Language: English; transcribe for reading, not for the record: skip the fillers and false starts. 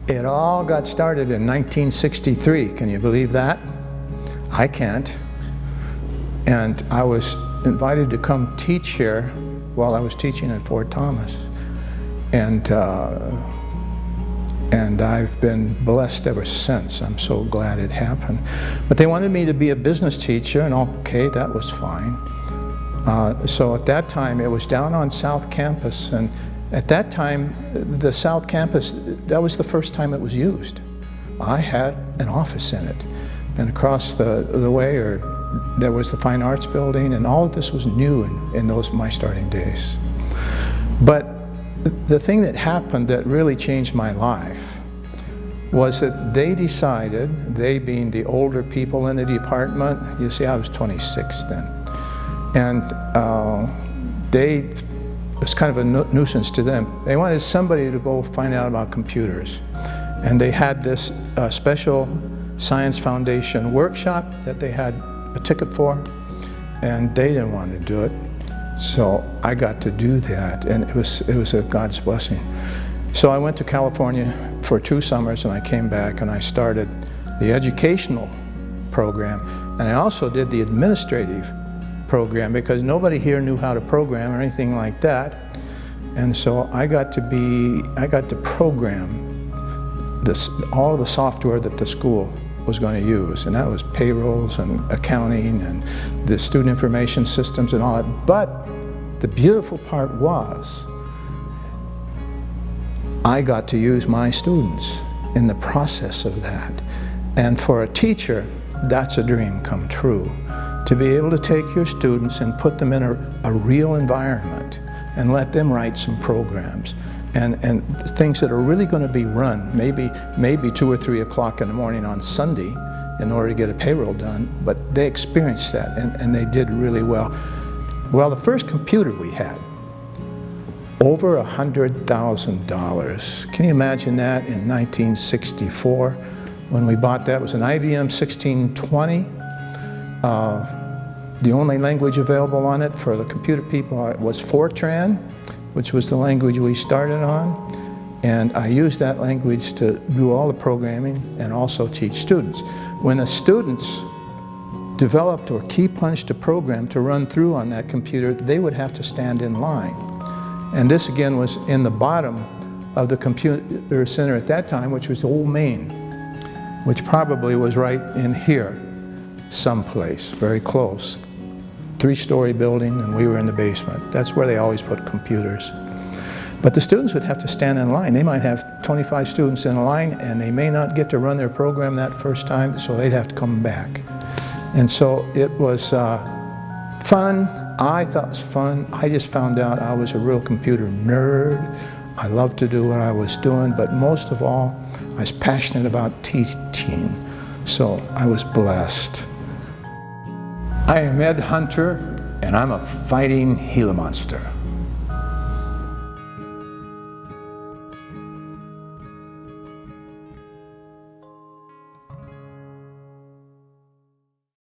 It all got started in 1963. Can you believe that? I can't. And I was invited to come teach here while I was teaching at Fort Thomas. And I've been blessed ever since. I'm so glad it happened. But they wanted me to be a business teacher, and okay, that was fine. So at that time, it was down on South Campus, and at that time, the South Campus, that was the first time it was used. I had an office in it, and across the way, there was the Fine Arts Building, and all of this was new in my starting days. But the thing that happened that really changed my life was that they decided, they being the older people in the department, you see, I was 26 then, and it was kind of a nuisance to them. They wanted somebody to go find out about computers. And they had this special Science Foundation workshop that they had a ticket for, and they didn't want to do it. So I got to do that, and it was a God's blessing. So I went to California for 2 summers, and I came back and I started the educational program, and I also did the administrative program because nobody here knew how to program or anything like that. And so I got to program all of the software that the school was going to use, and that was payrolls and accounting and the student information systems and all that. But the beautiful part was I got to use my students in the process of that. And for a teacher, that's a dream come true. To be able to take your students and put them in a real environment and let them write some programs and things that are really going to be run, maybe 2 or 3 o'clock in the morning on Sunday in order to get a payroll done, but they experienced that and they did really well. Well, the first computer we had, over $100,000. Can you imagine that in 1964? When we bought that, it was an IBM 1620. The only language available on it for the computer people was Fortran, which was the language we started on. And I used that language to do all the programming and also teach students. When the students developed or key punched a program to run through on that computer, they would have to stand in line. And this again was in the bottom of the computer center at that time, which was Old Main, which probably was right in here someplace, very close. 3-story building, and we were in the basement. That's where they always put computers. But the students would have to stand in line. They might have 25 students in a line, and they may not get to run their program that first time, so they'd have to come back. And so it was fun. I thought it was fun. I just found out I was a real computer nerd. I loved to do what I was doing, but most of all, I was passionate about teaching. So I was blessed. I am Ed Hunter, and I'm a fighting Gila monster.